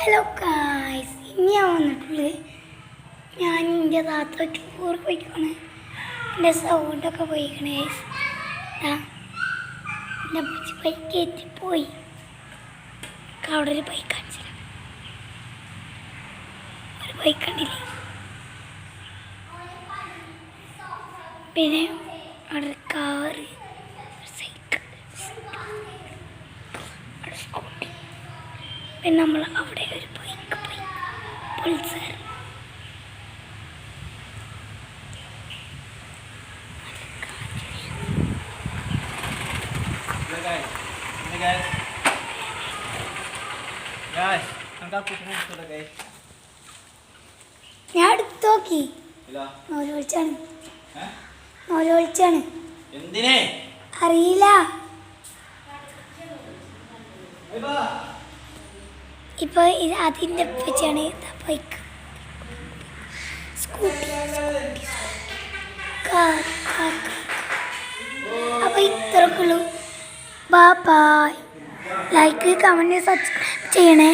Hello guys, ഇനി ഞാൻ വന്നിട്ടുള്ളത് ഞാൻ എൻ്റെ താത്ത ടൂർ പോയിക്കാണ്. എൻ്റെ സൗണ്ടൊക്കെ പോയിക്കണേ ഗൈസ്. എൻ്റെ ബൈക്ക് എത്തിപ്പോയി. അവിടെ ഒരു ബൈക്ക് കാണിച്ചില്ല, ഒരു ബൈക്ക് കണ്ടില്ലേ. പിന്നെ അവിടെ ഒരു കാറ്, സൈക്കിൾ, സ്കൂട്ടി. പിന്നെ നമ്മൾ അവിടെ ഒരു ബൈക്ക് പോയി, പൾസർ. ഞാൻ എടുത്ത് നോക്കി, വിളിച്ചാണ് അറിയില്ല. ഇപ്പൊ അതിൻ്റെ വെച്ചാണ് ബൈക്ക്, സ്കൂട്ടി. അപ്പൊ ഇത്രക്കുള്ളൂ. ബൈ. ലൈക്ക്, കമന്റ്, സബ്സ്ക്രൈബ് ചെയ്യണേ.